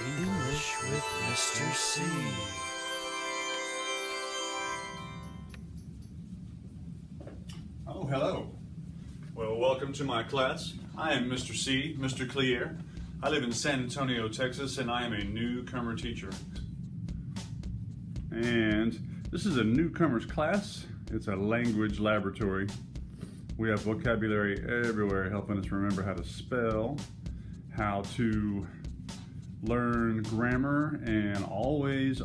English with Mr. C. Oh, hello. Well, welcome to my class. I am Mr. C, Mr. Clear. I live in San Antonio, Texas, and I am a newcomer teacher. And this is a newcomer's class. It's a language laboratory. We have vocabulary everywhere helping us remember how to spell, how to learn grammar, and always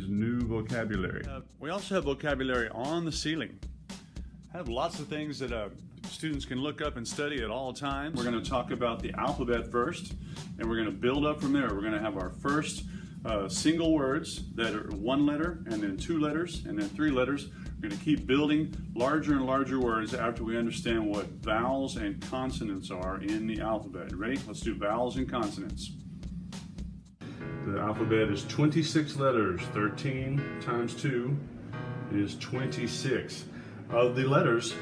new vocabulary. We also have vocabulary on the ceiling. I have lots of things that students can look up and study at all times. We're going to talk about the alphabet first, and we're going to build up from there. We're going to have our first single words that are one letter, and then two letters, and then three letters. We're going to keep building larger and larger words after we understand what vowels and consonants are in the alphabet. Ready? Let's do vowels and consonants. The alphabet is 26 letters. 13 times 2 is 26. Of the letters,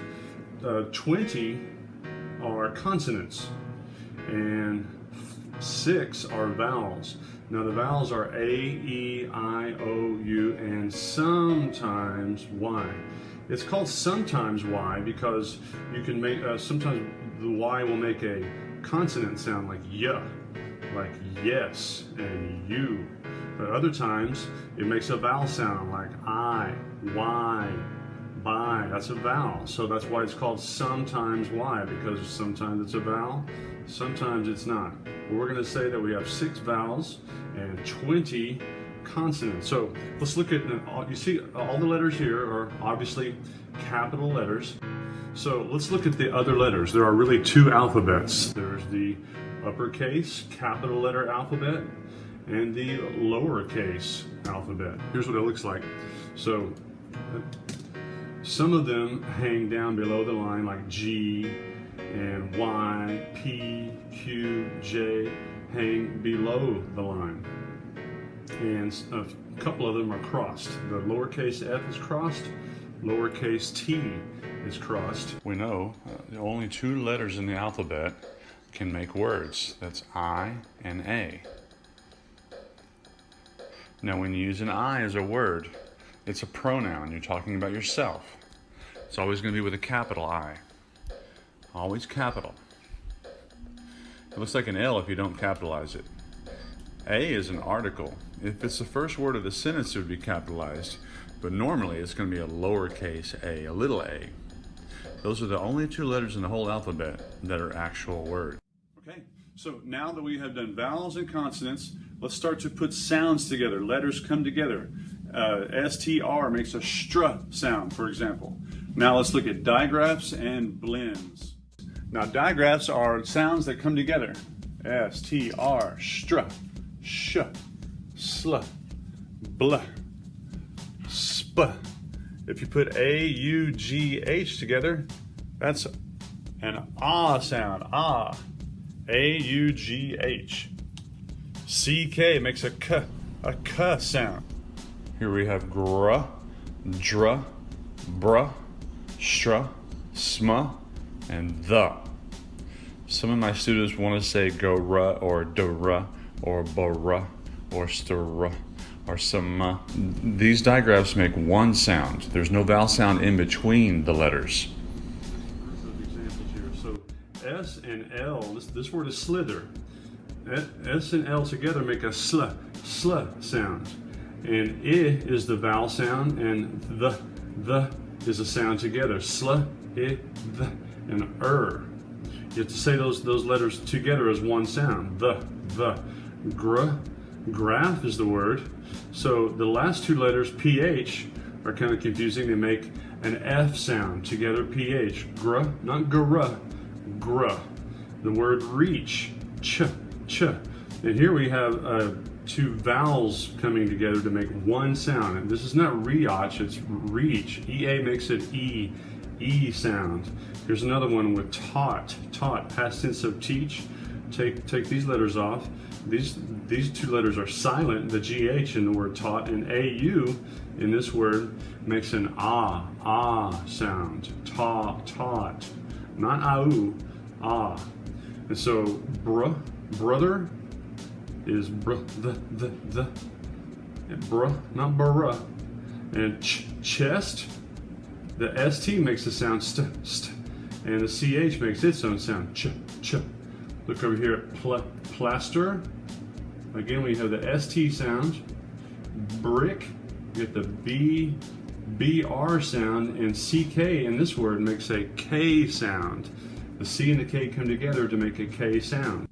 20 are consonants and 6 are vowels. Now the vowels are A, E, I, O, U, and sometimes Y. It's called sometimes Y because you can make, sometimes the Y will make a consonant sound like Y, like yes and you. But other times it makes a vowel sound like I, Y, by. That's a vowel. So that's why it's called sometimes Y, because sometimes it's a vowel, sometimes it's not. But we're going to say that we have 6 vowels and 20 consonants. So let's look at, you see all the letters here are obviously capital letters. So let's look at the other letters. There are really 2 alphabets. There's the uppercase capital letter alphabet and the lowercase alphabet. Here's what it looks like. So some of them hang down below the line like G and Y, P, Q, J hang below the line. And a couple of them are crossed. The lowercase f is crossed, lowercase t is crossed. We know only 2 letters in the alphabet can make words. That's I and A. Now when you use an I as a word, it's a pronoun. You're talking about yourself. It's always going to be with a capital I. Always capital. It looks like an L if you don't capitalize it. A is an article. If it's the first word of the sentence, it would be capitalized. But normally it's going to be a lowercase a little a. Those are the only 2 letters in the whole alphabet that are actual words. Okay, so now that we have done vowels and consonants, let's start to put sounds together. Letters come together. STR makes a str sound, for example. Now let's look at digraphs and blends. Now digraphs are sounds that come together. STR, str, sh, sl, bl, sp. If you put AUGH together, that's an ah sound, ah. AUGH. CK makes a k sound. Here we have gr, dr, br, str, sm, and the. Some of my students want to say go ruh or duh or buh or stir or some. These digraphs make one sound. There's no vowel sound in between the letters. Examples here. So S and L, this word is slither. S and L together make a sl sound. And I is the vowel sound, and the is a sound together. Sl, I, the, and You have to say those letters together as one sound. The. Graph is the word. So the last 2 letters, PH, are kind of confusing. They make an F sound together, PH. Gr, not gr, gr. The word reach, ch. And here we have 2 vowels coming together to make one sound. And this is not riach, it's reach. EA makes it E sound. Here's another one with taught, past tense of teach. Take these letters off. These 2 letters are silent, the GH in the word taught, and AU in this word makes an ah sound. Taught, not ah. And so brother, is br, the, and br, not bruh. And chest, the ST makes the sound st, and the CH makes its own sound, ch. Look over here at plaster. Again, we have the ST sound. Brick, you get the BR sound, and CK in this word makes a K sound. The C and the K come together to make a K sound.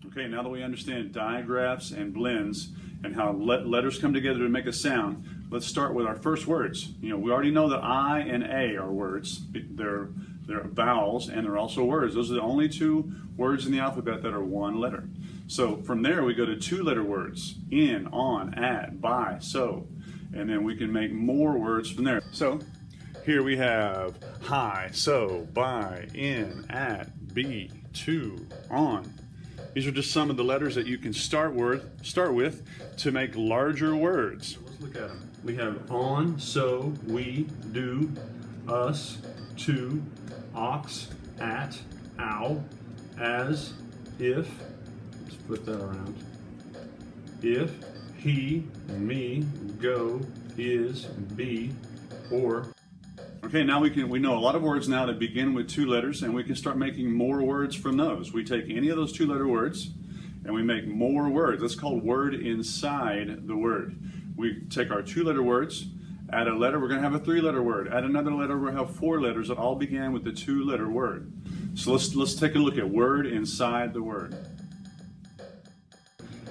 Okay, now that we understand digraphs and blends and how letters come together to make a sound, let's start with our first words. We already know that I and A are words. They're vowels and they're also words. Those are the only two words in the alphabet that are one letter. So from there we go to two-letter words: in, on, at, by, so. And then we can make more words from there. So here we have hi, so, by, in, at, be, to, on. These are just some of the letters that you can start with to make larger words. So let's look at them. We have on, so, we, do, us, to, ox, at, ow, as, if. Let's flip that around. If, he, me, go, is, be, or. Okay, now we know a lot of words now that begin with two letters, and we can start making more words from those. We take any of those two-letter words and we make more words. That's called word inside the word. We take our two-letter words, add a letter, we're going to have a three-letter word. Add another letter, we'll have four letters that all began with the two-letter word. So let's take a look at word inside the word.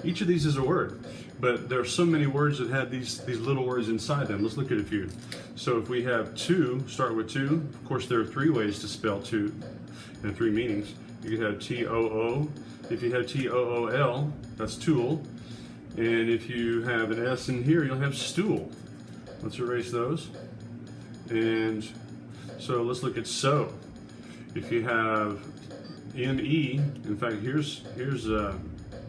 Each of these is a word, but there are so many words that have these little words inside them. Let's look at a few. So if we have two, start with two. Of course, there are three ways to spell two and three meanings. You could have T-O-O. If you have T-O-O-L, that's tool. And if you have an S in here, you'll have stool. Let's erase those. And so let's look at so. If you have M-E, in fact, here's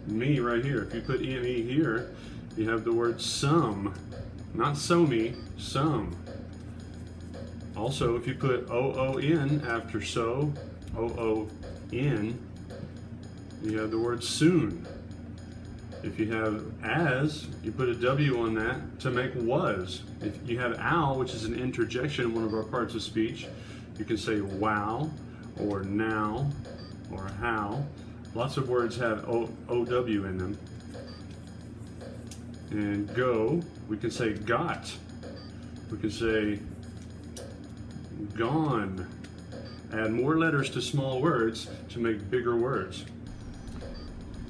me right here. If you put M-E here, you have the word some. Not so-me, some. Also, if you put O-O-N after so, O-O-N, you have the word soon. If you have as, you put a W on that to make was. If you have ow, which is an interjection, one of our parts of speech, you can say wow, or now, or how. Lots of words have O-W in them. And go, we can say got. We can say gone. Add more letters to small words to make bigger words.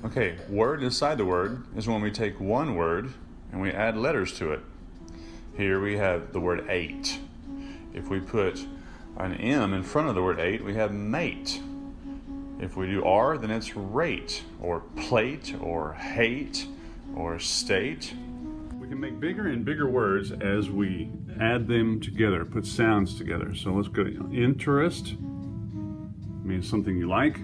Okay, word inside the word is when we take one word and we add letters to it. Here we have the word ate. If we put an M in front of the word ate, we have mate. If we do R, then it's rate, or plate, or hate, or state. We can make bigger and bigger words as we add them together, put sounds together. So let's go. Interest means something you like,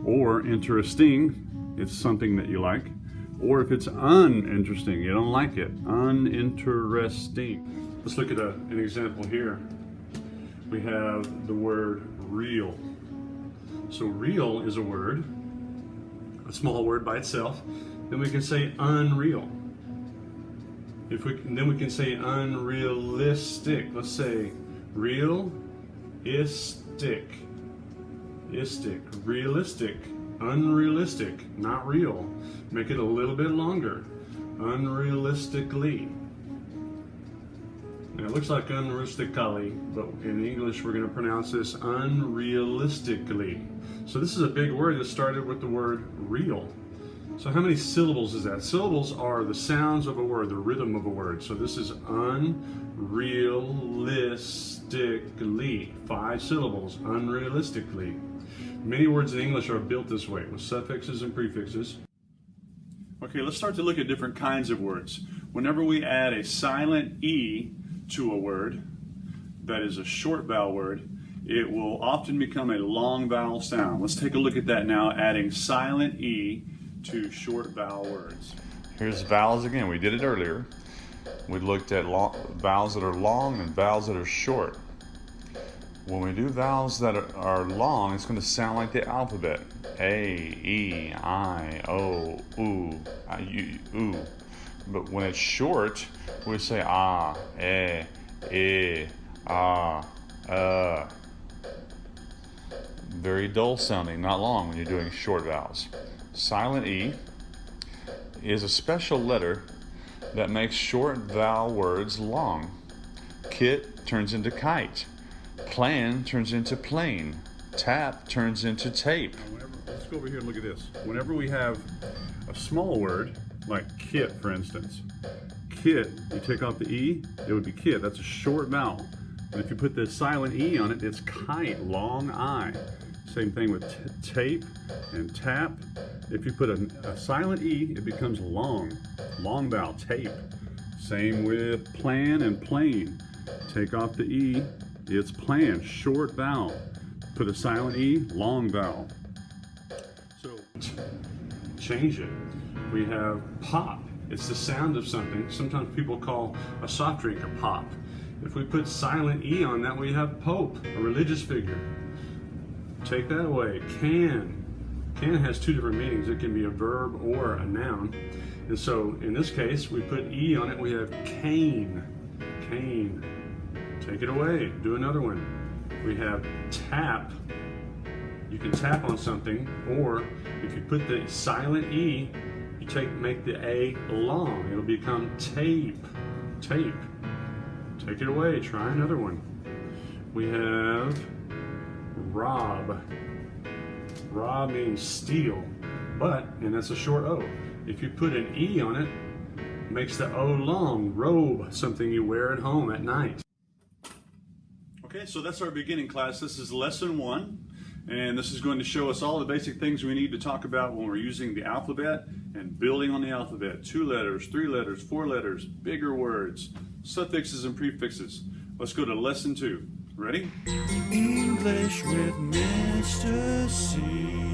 or interesting, it's something that you like. Or if it's uninteresting, you don't like it, uninteresting. Let's look at an example here. We have the word real. So real is a word, a small word by itself. Then we can say unreal. Then we can say unrealistic. Let's say real-istic. Realistic, unrealistic, not real. Make it a little bit longer. Unrealistically. Now it looks like unrealistically, but in English we're going to pronounce this unrealistically. So this is a big word that started with the word real. So how many syllables is that? Syllables are the sounds of a word, the rhythm of a word. So this is unrealistically. 5 syllables, unrealistically. Many words in English are built this way, with suffixes and prefixes. Okay, let's start to look at different kinds of words. Whenever we add a silent E to a word that is a short vowel word, it will often become a long vowel sound. Let's take a look at that now, adding silent E to short vowel words. Here's vowels again. We did it earlier. We looked at vowels that are long and vowels that are short. When we do vowels that are long, it's going to sound like the alphabet. A, E, I, O, U, U. But when it's short, we say ah, ah. Very dull sounding, not long when you're doing short vowels. Silent E is a special letter that makes short vowel words long. Kit turns into kite. Plan turns into plane. Tap turns into tape. Let's go over here and look at this. Whenever we have a small word, like kit, for instance, kit, you take off the E, it would be kit. That's a short vowel. But if you put the silent E on it, it's kite, long I. Same thing with tape and tap. If you put a silent E, it becomes long vowel, tape. Same with plan and plane. Take off the E, it's plan, short vowel. Put a silent E, long vowel. So change it. We have pop. It's the sound of something. Sometimes people call a soft drink a pop. If we put silent E on that, we have pope, a religious figure. Take that away. Can. Can has two different meanings. It can be a verb or a noun. And so in this case, we put E on it, we have cane. Cane. Take it away. Do another one. We have tap. You can tap on something, or if you put the silent E, you make the A long. It'll become tape. Tape. Take it away. Try another one. We have rob. Rob means steal, and that's a short O. If you put an E on it, it makes the O long. Robe, something you wear at home at night. Okay, so that's our beginning class. This is lesson 1, and this is going to show us all the basic things we need to talk about when we're using the alphabet and building on the alphabet. 2 letters, 3 letters, 4 letters, bigger words, suffixes and prefixes. Let's go to lesson 2. Ready? English with Mr. C.